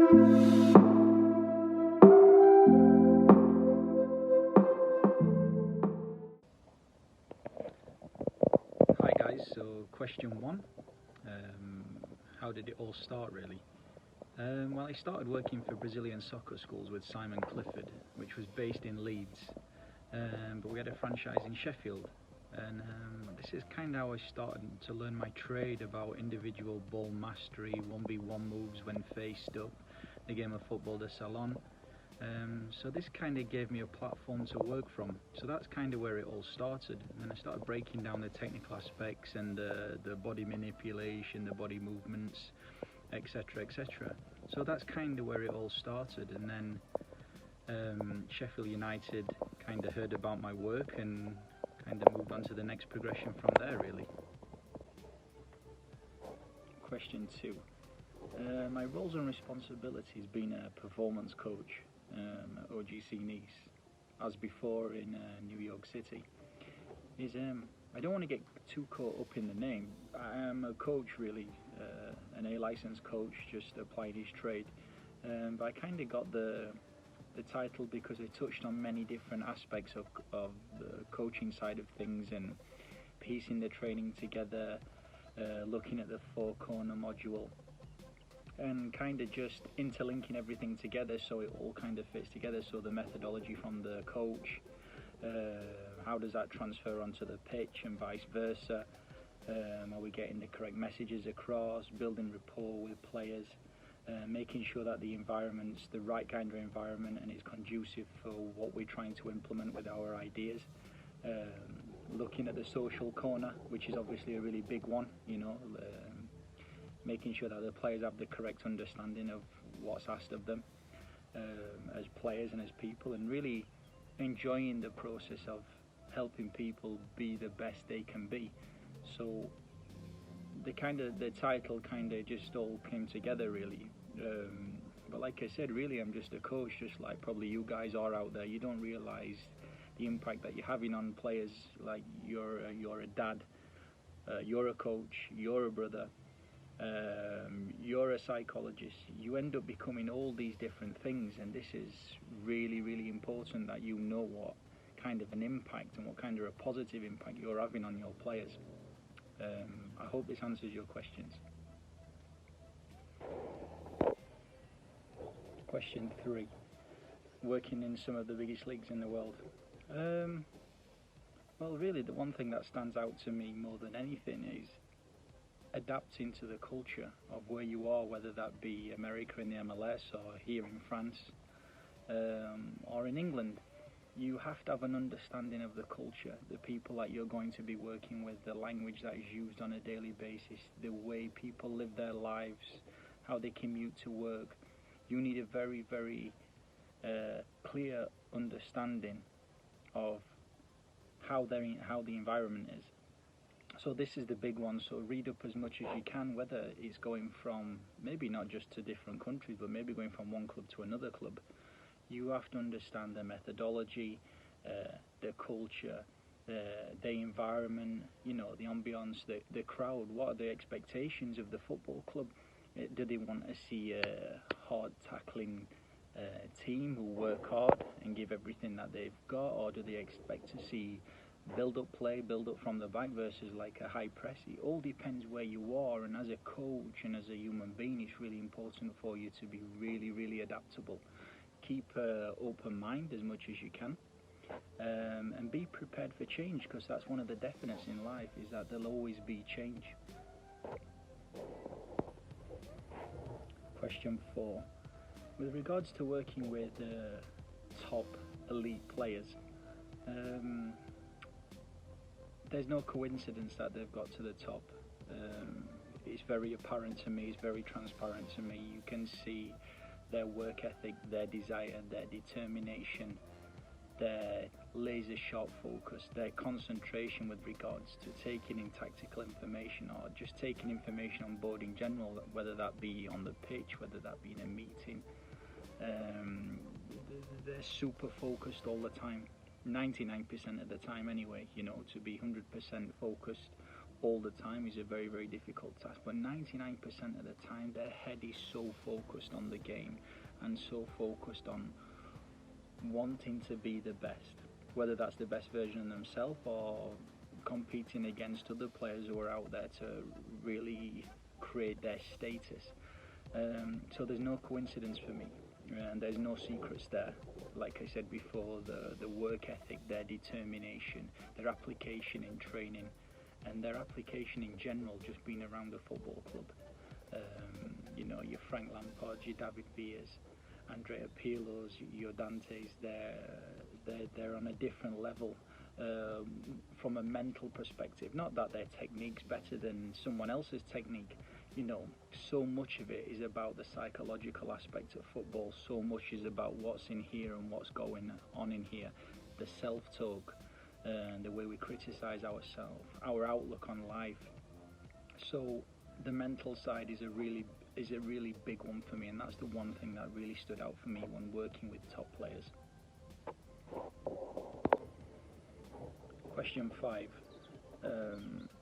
Hi guys, so question one, how did it all start really? Well, I started working for Brazilian soccer schools with Simon Clifford, which was based in Leeds, but we had a franchise in Sheffield, and this is kind of how I started to learn my trade about individual ball mastery, 1v1 moves when faced up, the game of football de salon. So this kind of gave me a platform to work from. So that's kind of where it all started. And then I started breaking down the technical aspects and the body manipulation, the body movements, etc, etc. So that's kind of where it all started. And then Sheffield United kind of heard about my work and kind of moved on to the next progression from there really. Question two. My roles and responsibilities being a performance coach at OGC Nice, as before in New York City, is I don't want to get too caught up in the name. I am a coach really, an A licensed coach, just applied his trade, but I kind of got the title because I touched on many different aspects of the coaching side of things and piecing the training together, looking at the 4-corner module, and kind of just interlinking everything together so it all kind of fits together. So the methodology from the coach, how does that transfer onto the pitch and vice versa, are we getting the correct messages across, building rapport with players, making sure that the environment's the right kind of environment and it's conducive for what we're trying to implement with our ideas, looking at the social corner, which is obviously a really big one, you know, making sure that the players have the correct understanding of what's asked of them as players and as people, and really enjoying the process of helping people be the best they can be. So the title kind of just all came together really, but like I said, really I'm just a coach, just like probably you guys are out there. You don't realize the impact that you're having on players. Like you're a dad, you're a coach, you're a brother, you're a psychologist. You end up becoming all these different things, and this is really, really important that you know what kind of an impact and what kind of a positive impact you're having on your players. I hope this answers your questions. Question 3. Working in some of the biggest leagues in the world. Well, really the one thing that stands out to me more than anything is adapting to the culture of where you are, whether that be America in the MLS or here in France, or in England. You have to have an understanding of the culture, the people that you're going to be working with, the language that is used on a daily basis, the way people live their lives, how they commute to work. You need a very, very clear understanding of how the environment is. So this is the big one. So read up as much as you can, whether it's going from maybe not just to different countries, but maybe going from one club to another club. You have to understand the methodology, the culture, the environment, you know, the ambience, the crowd. What are the expectations of the football club? Do they want to see a hard tackling team who work hard and give everything that they've got, or do they expect to see build-up play, build-up from the back versus like a high press? It all depends where you are, and as a coach and as a human being, it's really important for you to be really, really adaptable. Keep an open mind as much as you can, and be prepared for change, because that's one of the definites in life, is that there'll always be change. Question 4. With regards to working with top elite players, there's no coincidence that they've got to the top. It's very apparent to me, it's very transparent to me. You can see their work ethic, their desire, their determination, their laser sharp focus, their concentration with regards to taking in tactical information or just taking information on board in general, whether that be on the pitch, whether that be in a meeting. They're super focused all the time, 99% of the time anyway, you know, to be 100% focused all the time is a very, very difficult task, but 99% of the time their head is so focused on the game and so focused on wanting to be the best, whether that's the best version of themselves or competing against other players who are out there to really create their status. So there's no coincidence for me, and there's no secrets there. Like I said before, the work ethic, their determination, their application in training, and their application in general, just being around the football club. You know, your Frank Lampards, your David Villa's, Andrea Pirlo's, your Dante's, they're on a different level from a mental perspective. Not that their technique's better than someone else's technique. You know, so much of it is about the psychological aspect of football. So much is about what's in here and what's going on in here. The self-talk, the way we criticize ourselves, our outlook on life. So the mental side is a really big one for me, and that's the one thing that really stood out for me when working with top players. Question 5.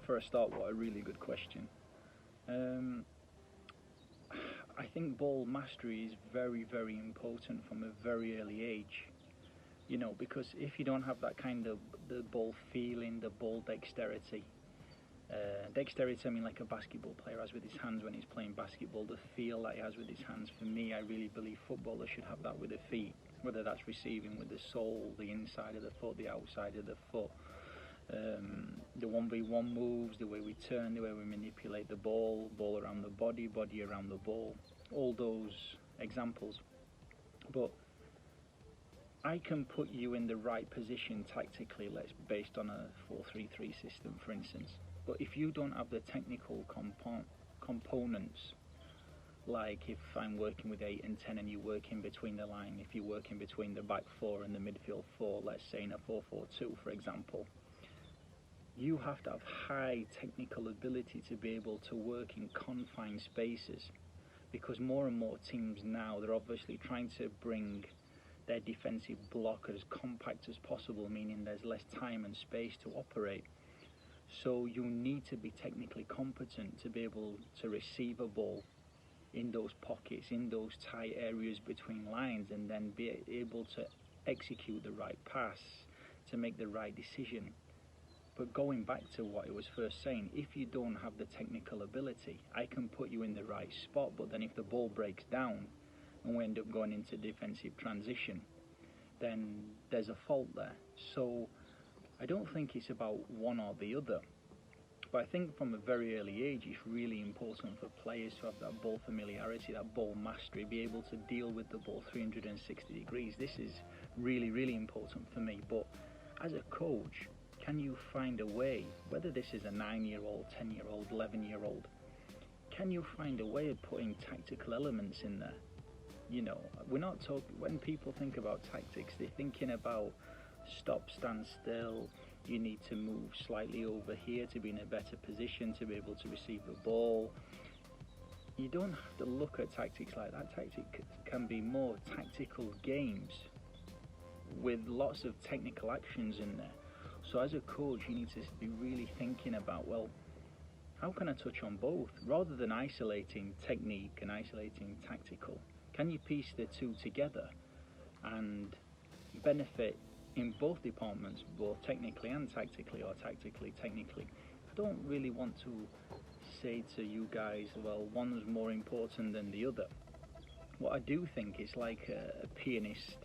For a start, what a really good question. I think ball mastery is very, very important from a very early age. You know, because if you don't have that kind of the ball feeling, the ball dexterity, I mean like a basketball player has with his hands when he's playing basketball, the feel that he has with his hands. For me, I really believe footballers should have that with their feet, whether that's receiving with the sole, the inside of the foot, the outside of the foot, the 1v1 moves, the way we turn, the way we manipulate the ball around the body around the ball, all those examples. But I can put you in the right position tactically, based on a 4-3-3 system, for instance. But if you don't have the technical components, like if I'm working with 8 and 10 and you work in between the line, if you work in between the back 4 and the midfield 4, let's say in a 4-4-2, for example, you have to have high technical ability to be able to work in confined spaces, because more and more teams now, they're obviously trying to bring their defensive block as compact as possible, meaning there's less time and space to operate. So you need to be technically competent to be able to receive a ball in those pockets, in those tight areas between lines, and then be able to execute the right pass, to make the right decision. But going back to what I was first saying, if you don't have the technical ability, I can put you in the right spot, but then if the ball breaks down and we end up going into defensive transition, then there's a fault there. So I don't think it's about one or the other, but I think from a very early age it's really important for players to have that ball familiarity, that ball mastery, be able to deal with the ball 360 degrees. This is really, really important for me. But as a coach, can you find a way, whether this is a 9-year-old, 10-year-old, 11-year-old, can you find a way of putting tactical elements in there? You know, we're not talking, when people think about tactics, they're thinking about stop, stand still, you need to move slightly over here to be in a better position to be able to receive the ball. You don't have to look at tactics like that. Tactics can be more tactical games with lots of technical actions in there. So as a coach, you need to be really thinking about, well, how can I touch on both? Rather than isolating technique and isolating tactical, can you piece the two together and benefit in both departments, both technically and tactically, or tactically, technically? I don't really want to say to you guys, well, one's more important than the other. What I do think is like a pianist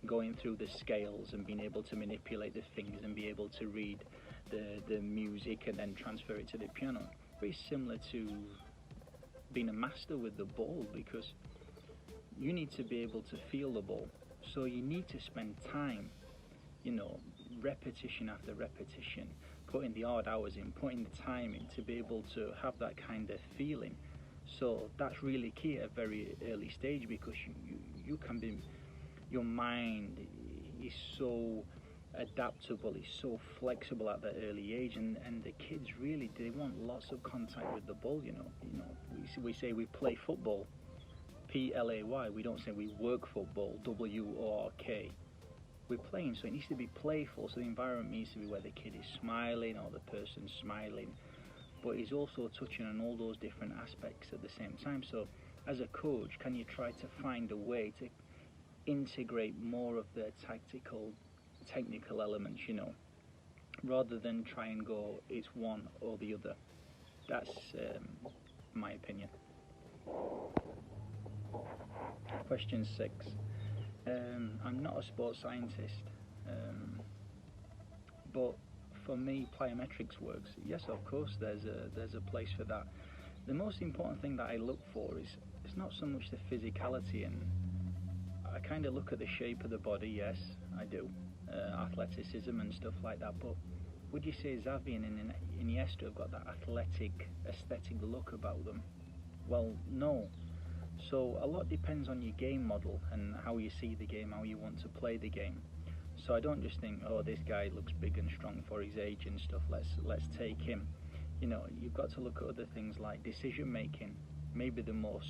going through the scales and being able to manipulate the fingers and be able to read the music and then transfer it to the piano. Very similar to being a master with the ball, because you need to be able to feel the ball. So you need to spend time, you know, repetition after repetition, putting the hard hours in, putting the time in to be able to have that kind of feeling. So that's really key at a very early stage, because you can be, your mind is so adaptable, it's so flexible at that early age, and the kids really, they want lots of contact with the ball. You know, we say we play football, P-L-A-Y, we don't say we work football, W-O-R-K. We're playing, so it needs to be playful, so the environment needs to be where the kid is smiling or the person's smiling. but he's also touching on all those different aspects at the same time. So as a coach, can you try to find a way to integrate more of the technical elements, rather than try and go it's one or the other. That's my opinion. Question 6. I'm not a sports scientist, but for me plyometrics works. Yes, of course there's a place for that. The most important thing that I look for is it's not so much the physicality, and I kind of look at the shape of the body. Yes, I do, athleticism and stuff like that, but would you say Xavi and Iniesta have got that athletic, aesthetic look about them? Well, no. So a lot depends on your game model and how you see the game, how you want to play the game. So I don't just think, oh, this guy looks big and strong for his age and stuff, let's take him. You've got to look at other things like decision making. Maybe the more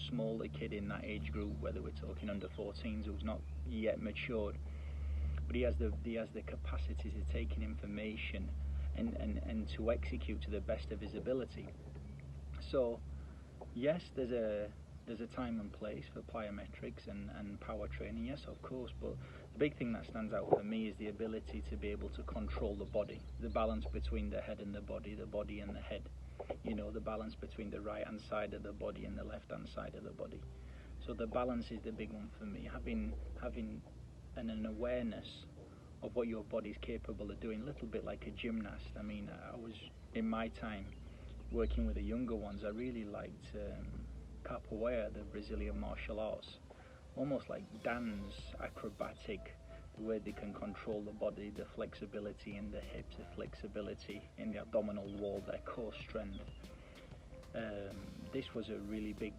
smaller kid in that age group, whether we're talking under 14s who's not yet matured, but he has the capacity to take in information and to execute to the best of his ability. So yes, there's a time and place for plyometrics and power training, yes, of course, but the big thing that stands out for me is the ability to be able to control the body, the balance between the head and the body and the head, the balance between the right hand side of the body and the left hand side of the body. So the balance is the big one for me, having an awareness of what your body's capable of doing, a little bit like a gymnast. I mean, I was, in my time, working with the younger ones, I really liked capoeira, the Brazilian martial arts, almost like dance, acrobatic, the way they can control the body, the flexibility in the hips, the flexibility in the abdominal wall, their core strength. This was a really big,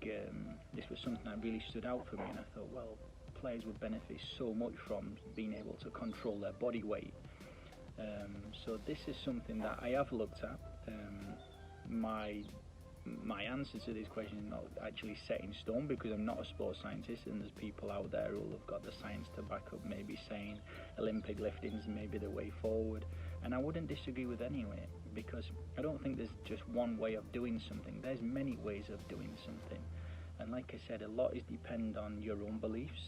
this was something that really stood out for me, and I thought, well, players would benefit so much from being able to control their body weight. So this is something that I have looked at. My answer to this question is not actually set in stone, because I'm not a sports scientist, and there's people out there who have got the science to back up maybe saying Olympic lifting is maybe the way forward, and I wouldn't disagree with any of it, because I don't think there's just one way of doing something. There's many ways of doing something, and like I said, a lot is dependent on your own beliefs,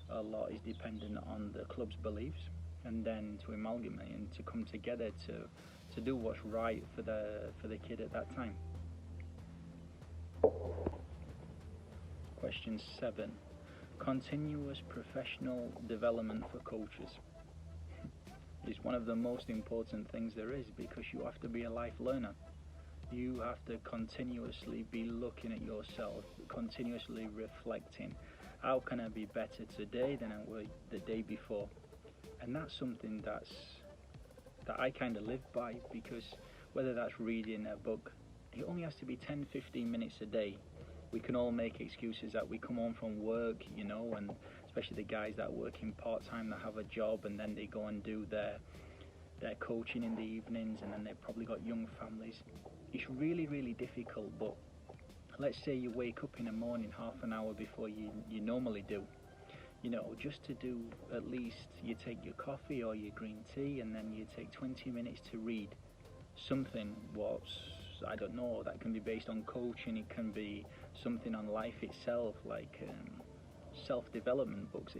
a lot is dependent on the club's beliefs, and then to amalgamate and to come together to do what's right for the kid at that time. Question 7. Continuous professional development for coaches is one of the most important things there is, because you have to be a life learner. You have to continuously be looking at yourself, continuously reflecting. How can I be better today than I was the day before? And that's something that I kind of live by, because whether that's reading a book, it only has to be 10-15 minutes a day. We can all make excuses that we come home from work, and especially the guys that work in part-time, that have a job, and then they go and do their coaching in the evenings, and then they've probably got young families. It's really, really difficult, but let's say you wake up in the morning half an hour before you normally do, just to do, at least you take your coffee or your green tea, and then you take 20 minutes to read something, I don't know, that can be based on coaching, it can be something on life itself, like self-development books.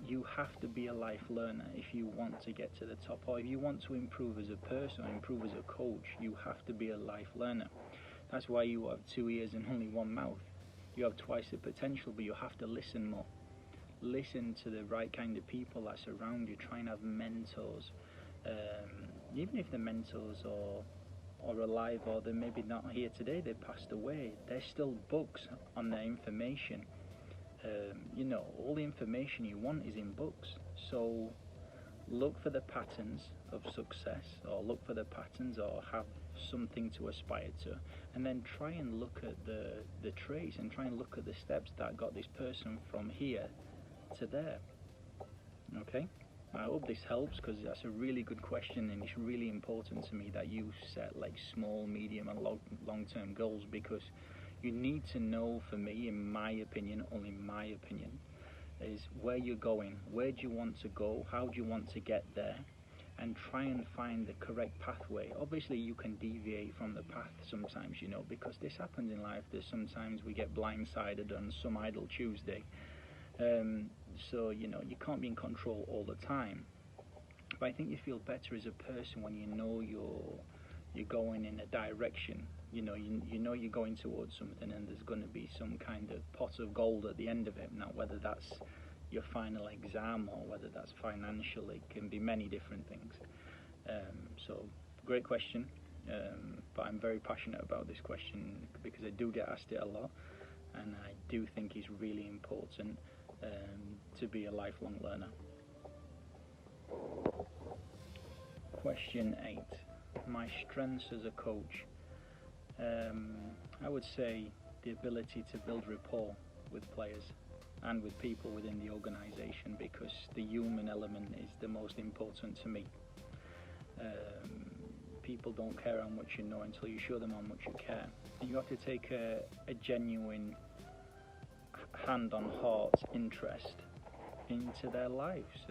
You have to be a life learner if you want to get to the top, or if you want to improve as a person, or improve as a coach, you have to be a life learner. That's why you have 2 ears and only one mouth. You have twice the potential, but you have to listen more. Listen to the right kind of people that surround you. Try and have mentors. Even if the mentors are alive, or they're maybe not here today, they passed away, there's still books on their information. All the information you want is in books. So look for the patterns of success, or look for the patterns, or have something to aspire to, and then try and look at the trace, and try and look at the steps that got this person from here to there. Okay, I hope this helps, because that's a really good question, and it's really important to me that you set like small, medium and long-term goals, because you need to know, for me, in my opinion, only my opinion, is where you're going. Where do you want to go? How do you want to get there? and try and find the correct pathway. Obviously you can deviate from the path sometimes, because this happens in life. There's sometimes we get blindsided on some idle Tuesday, so you can't be in control all the time. But I think you feel better as a person when you're going in a direction. You know you're going towards something, and there's going to be some kind of pot of gold at the end of it. Now, whether that's your final exam or whether that's financial, it can be many different things. So great question, but I'm very passionate about this question because I do get asked it a lot, and I do think it's really important to be a lifelong learner. Question 8. My strengths as a coach. I would say the ability to build rapport with players and with people within the organisation, because the human element is the most important to me. People don't care how much you know until you show them how much you care. And you have to take a genuine hand-on-heart interest into their lives,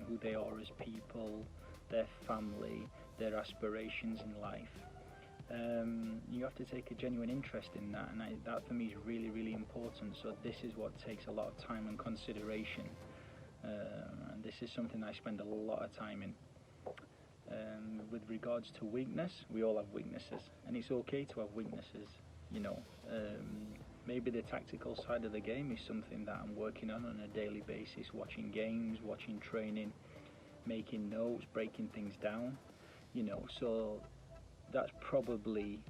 who they are as people, their family, their aspirations in life. You have to take a genuine interest in that, and that for me is really, really important. So this is what takes a lot of time and consideration, and this is something I spend a lot of time in. With regards to weakness, we all have weaknesses, and it's okay to have weaknesses. Maybe the tactical side of the game is something that I'm working on a daily basis, watching games, watching training, making notes, breaking things down, so that's probably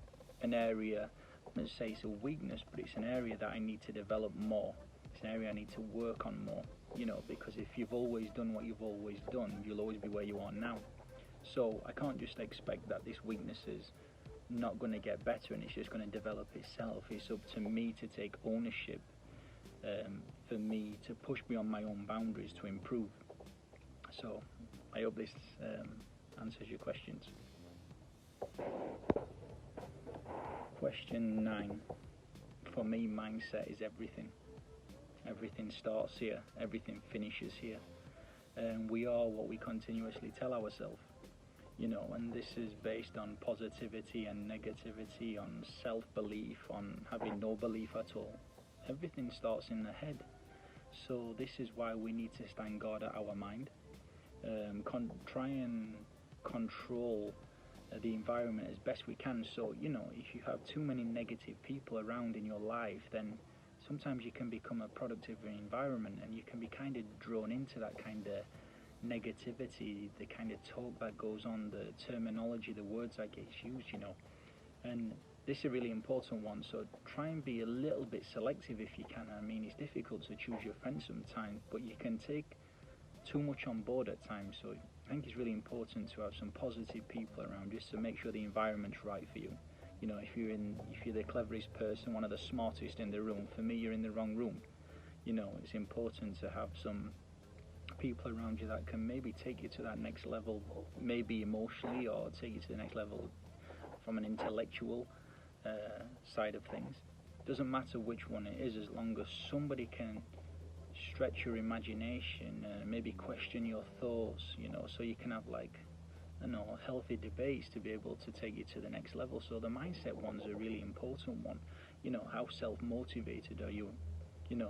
an area, I'm going to say it's a weakness, but it's an area that I need to develop more. It's an area I need to work on more, because if you've always done what you've always done, you'll always be where you are now. So I can't just expect that this weakness is not going to get better and it's just going to develop itself. It's up to me to take ownership, for me to push beyond my own boundaries to improve. So I hope this answers your questions. Question 9. For me, mindset is everything. Everything starts here, everything finishes here. We are what we continuously tell ourselves, and this is based on positivity and negativity, on self-belief, on having no belief at all. Everything starts in the head. So this is why we need to stand guard at our mind, try and control the environment as best we can. So if you have too many negative people around in your life, then sometimes you can become a product of your environment, and you can be kind of drawn into that kind of negativity, the kind of talk that goes on, the terminology, the words that get used, and this is a really important one. So try and be a little bit selective if you can. I mean, it's difficult to choose your friends sometimes, but you can take too much on board at times. So I think it's really important to have some positive people around, just to make sure the environment's right for you. If you're the cleverest person, one of the smartest in the room, for me, you're in the wrong room. It's important to have some people around you that can maybe take you to that next level, maybe emotionally, or take you to the next level from an intellectual side of things. Doesn't matter which one it is, as long as somebody can stretch your imagination, maybe question your thoughts, so you can have healthy debates to be able to take you to the next level. So the mindset one's a really important one. How self-motivated are you? Do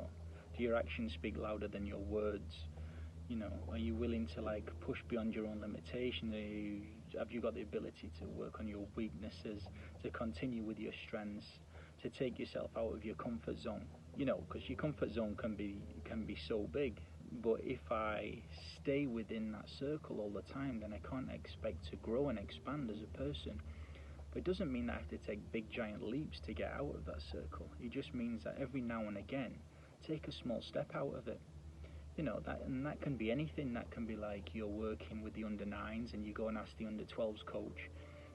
your actions speak louder than your words? Are you willing to push beyond your own limitation? Have you got the ability to work on your weaknesses, to continue with your strengths, to take yourself out of your comfort zone? Because your comfort zone can be so big, but if I stay within that circle all the time, then I can't expect to grow and expand as a person. But it doesn't mean that I have to take big giant leaps to get out of that circle. It just means that every now and again, take a small step out of it. That can be anything. That can be like you're working with the under-9s and you go and ask the under-12s coach,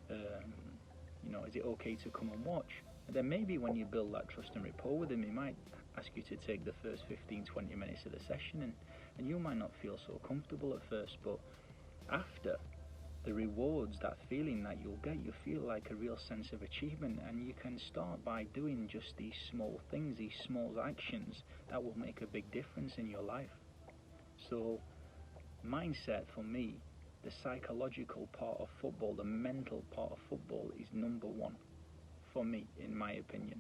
is it okay to come and watch? And then maybe when you build that trust and rapport with him, he might ask you to take the first 15-20 minutes of the session, and you might not feel so comfortable at first, but after, the rewards, that feeling that you'll get, you feel like a real sense of achievement, and you can start by doing just these small things, these small actions that will make a big difference in your life. So mindset for me the psychological part of football, the mental part of football is number one for me, in my opinion.